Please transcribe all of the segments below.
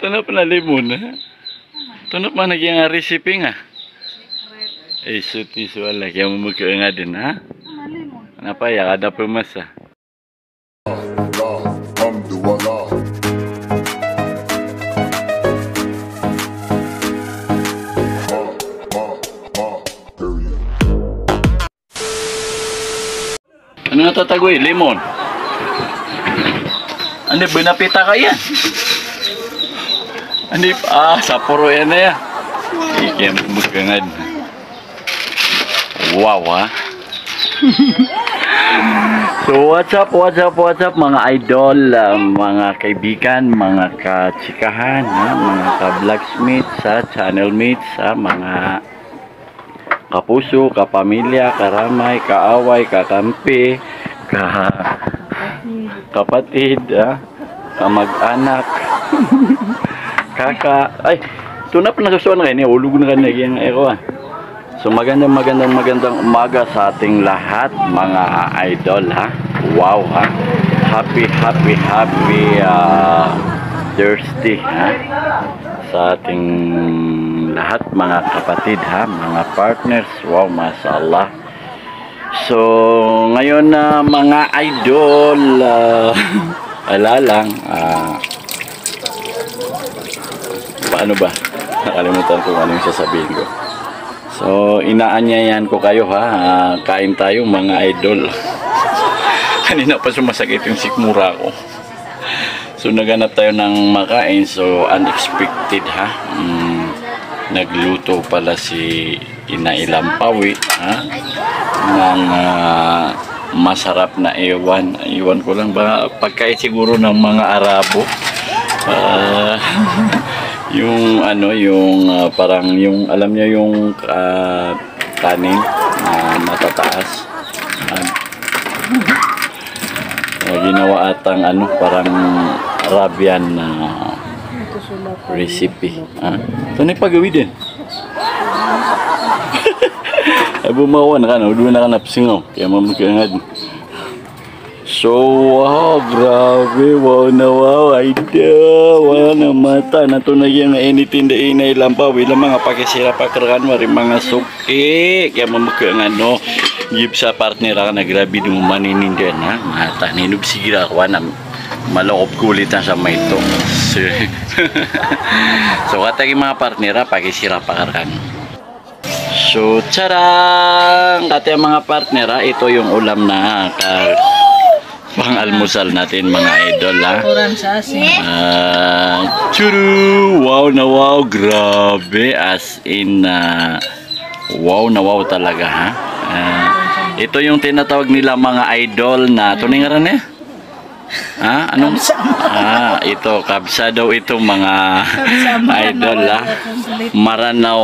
Tunap na limon ha. Tunap man naging recipe nga. Eh suti wala kaya mo nga din ha. Kenapa ya ada pemasa? Ano nga tatagoy? Lemon. Ano binapita ka yan? Ano sapuro yan na yan. Iyan magkangad. Wow ha. So what's up mga idol, mga kaibigan, mga kachikahan, mga ka-vlogsmates, channel mates, mga kapuso, kapamilya, karamay, kaaway, kakampi, kapatid, kamag-anak, kaka, ay, tunap na susuan kayo, ulog na kayo yung eko So magandang umaga sa ating lahat mga idol ha. Wow ha. Happy Thursday ha. Sa ating lahat mga kapatid ha, mga partners. Wow, mashallah. So ngayon na mga idol, ala lang paano ba? Nakalimutan ko ano yung sasabihin ko. So, inaanyayan ko kayo ha, kain tayo mga idol. Kanina pa sumasakit yung sikmura ko. So, naganap tayo ng makain. So, unexpected ha. Nagluto pala si Ina Ilampawi ha, ng masarap na ewan. Iwan ko lang ba, pagkain siguro ng mga Arabo. Yung ano, yung parang yung alam niyo yung kanin na matataas. Ginawa atang ano, parang Arabian na recipe. Ito na pagawin din. Bumawan ka na, doon na ka napsingaw. Kaya mamagkangad. So, wow, grabe, wow na wow, idol, wow na mata, nato na yung anything na inay lampaw, ilang mga pakisira pakrakan, maring mga suki, kaya mamukha nga no, give sa partner ka na grabe nung maninin din ha, mata, ninubsigira ako na maloob kulit na sa may ito. So, katagi mga partner, pakisira pakrakan. So, charang, kati mga partner, ito yung ulam na pang-almusal natin mga idol ha. Churu! Wow na wow! Grabe! As in wow na wow talaga ha. Ito yung tinatawag nila mga idol na tunay nga rin eh? Ha? Anong? Ito kabsa daw ito mga idol ha. Maranaw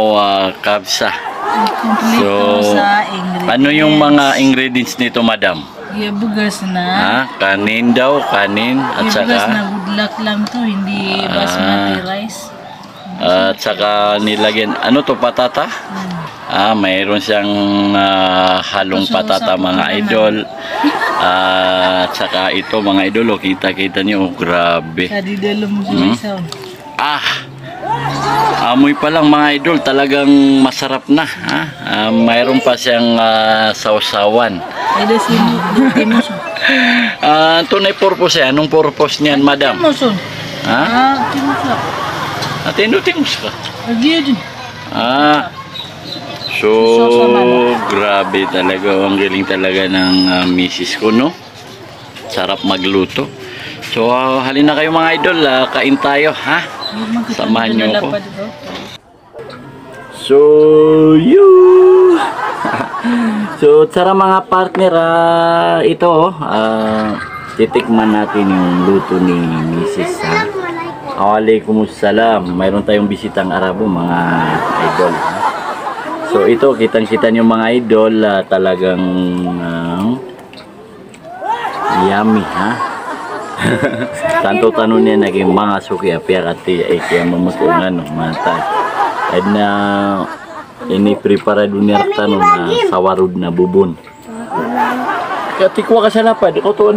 kabsa. So, ano yung mga ingredients nito madam? Bugas na. Kanin daw, kanin at saka bugas na budlak lang to, hindi basmati rice. At saka nilagyan, ano to, patata? Mayroon siyang halong patata mga idol. At saka ito mga idol, kita-kita niyo, grabe. Amoy pa lang mga idol, talagang masarap na ha? Mayroon pa siyang sausawan. Tunay purpose eh. Anong purpose niyan madam? Timus ka? So grabe talaga, ang galing talaga ng misis ko no, sarap magluto. So halina kayo mga idol, kain tayo ha. Samahan nyo ako. So, so, tsara mga partner, ito, titikman natin yung luto ni Mrs. Waalaikumsalam. Mayroon tayong bisitang Arabo, mga idol. So, ito, kitang-kita nyo mga idol, talagang yummy, ha? Tanto tanong niya naging mga suki apya kati ay kaya mamutungan no mata ini prepara dunia tanong na sawarud na bubon Katikwa ka sa lapad. Koto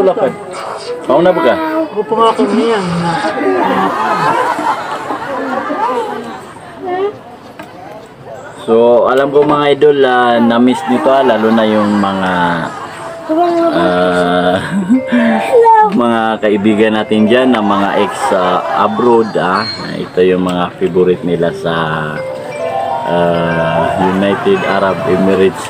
lapad. Mauna ba ka? Ako pa nga kami yan. So, alam ko mga idol, na-miss nito, lalo na yung mga mga kaibigan natin dyan, na mga ex-abroad. Ito yung mga favorite nila sa United Arab Emirates.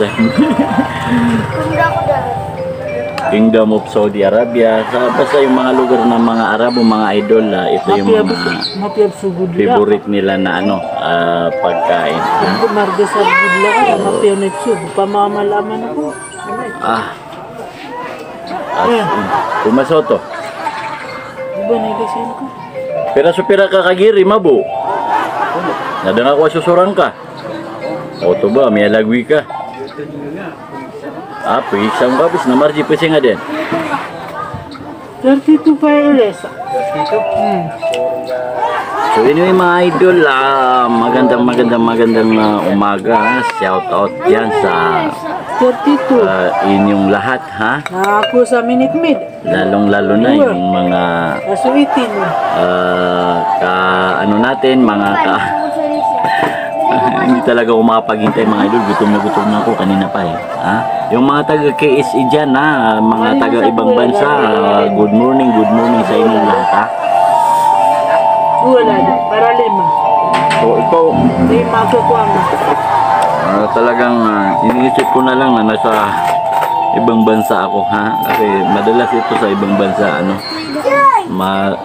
Kingdom of Saudi Arabia. Basta yung mga lugar ng mga Arabo, mga idol, ito yung mga favorite nila na pagkain. Marga sa budla ka, mapiyaw na tube. Pamamalaman ako. Pumasoto. Diba nagasin ko? Pira supira ka kagiri, mabo. Nadang ako susurang ka. O to ba, may alagwi ka. Isang kabis na marji pwede nga din. 32 firearms. So anyway mga idol, magandang umaga. Shout out yan sa 32. inyong lahat ha. Ako sa Minute Maid. Lalo na yung mga Kasuitin. natin, mga hindi talaga ako makapaghintay mga idol. Gutom na ako kanina pa Yung mga taga KSE dyan mga taga ibang bansa, good morning sa inyong lahat Wala na, para 5. So ikaw, 5 kukuha mo. talagang iniisip ko na lang na nasa ibang bansa ako kasi madalas ito sa ibang bansa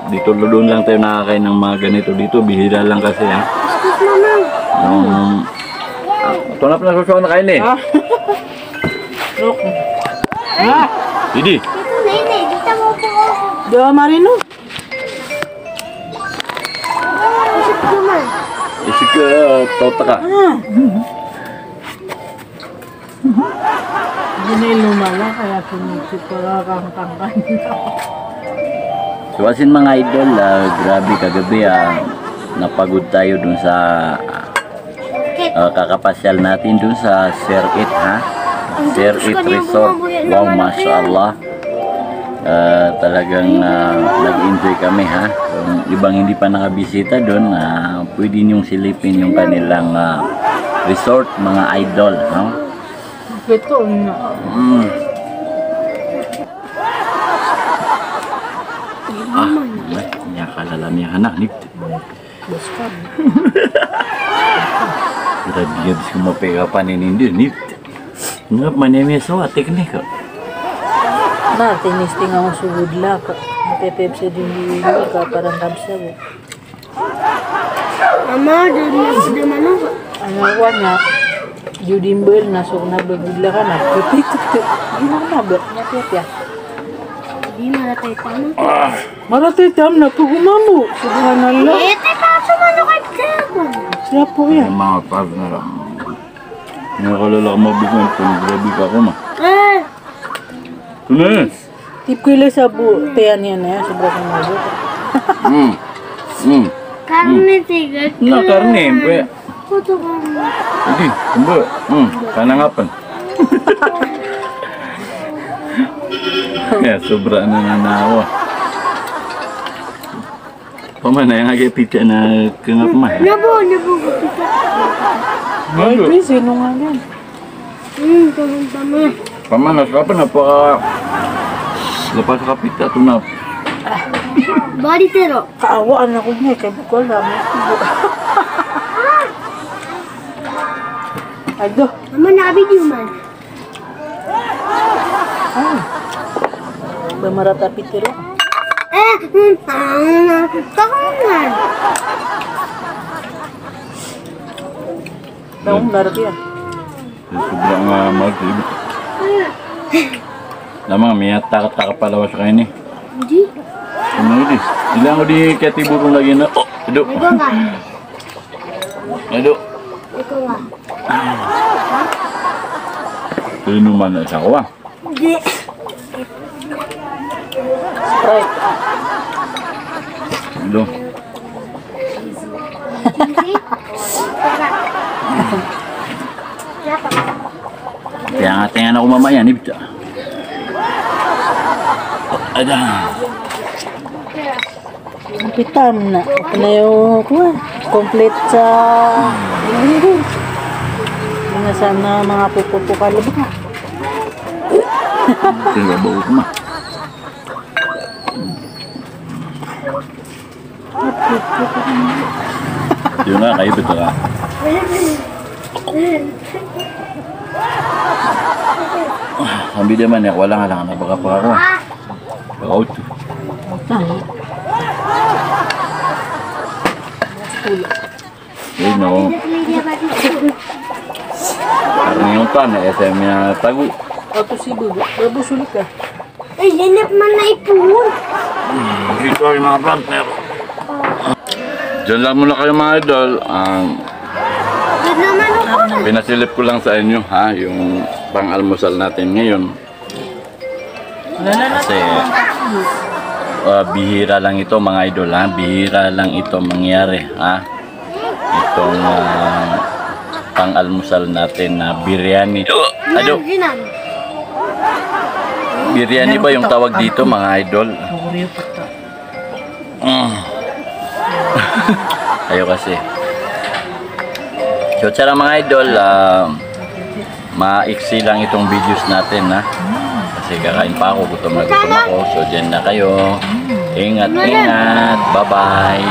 dito doon lang tayo nakakain ng mga ganito dito, bihira lang kasi ito na pala susuan na kain Didi Diyo marino. isip ka tota ka Hindi lumala kaya sumisip para kang So asin mga idol, grabe kagabi napagod tayo dun sa kakapasyal natin dun sa Sir It Sir It Resort. Wow, mashallah. Talagang nag-enjoy kami Kung ibang hindi pa nakabisita dun, pwede niyong silipin yung kanilang resort mga idol. Ito Niya kalalamihan anak ni. Grabe yun sa mapega paninindi ni. Ngap manemi sa teknik ko. tinisting ako sugod la ka. Napepep sa din ka parang kabsa mo. Mama, di mana? Ano na Judimbel nasok na bagudla ka na. Pitik. Gimana na ba? Napepya. Di mana tayo tama? Maratay tam na pugumamu. Subhanallah. Teka, sumano kay Teko. Siya po yan. Mga partner. Nakalala ka mabigan kung grabe ka ako Ito na Tip ko ila sa tean yan sobra kang mabot. Karne tiga. Na karne, pe. Kuto ka. Hindi, kumba. Kanangapan. Kaya sobra na nanawa. Pamana yung agay pita na kangap ma. Nabo kita. Ay, please, sino nga yan? Tulong tama. Pamana, sa na pa lepas kapita ito na. Body tero. Kaawaan ako niya, kaya ko alam. Ado. Mama, naka-video man. Bamarata pitiro. Kakungan. Daong larap yan. Sobrang mag-ibig. Lamang, may takot-takot palawas sa kayo ni. Hindi. Ano yun ilang ko di katiburong lagi na. Ado. Ikaw nga. Ado. Ikaw nga. Inuman na isa ko Hindi. Sprite. Ado. Kaya nga tingnan ako mamaya ni Bita. Ada. Pitam na. Ito na yung complete sa mga sana mga pupupukalab na. Tingnan ba ko ma? Yun na, kayo bito ka. Sabi naman eh, wala nga lang, nabaga pa ako. Out. Yun no. Karena yung pan, SM niya tago. Auto si Bugo. Babu sulit ka. Ay, hanap man na ipon. Dito ay mga partner. Diyan lang muna kayo mga idol. Yan naman ako. Pinasilip ko lang sa inyo ha, yung pang-almusal natin ngayon. Kasi bihira lang ito mga idol ha, bihira lang ito mangyari ha. Itong pang-almusal natin na biryani. Ano? Ginan. Biryani ba yung tawag dito mga idol? Ayo kasi. So tara mga idol, maiksi lang itong videos natin ha. Kasi kakain pa ako, gutom na gutom ako. So dyan na kayo. Ingat, ingat. Bye-bye.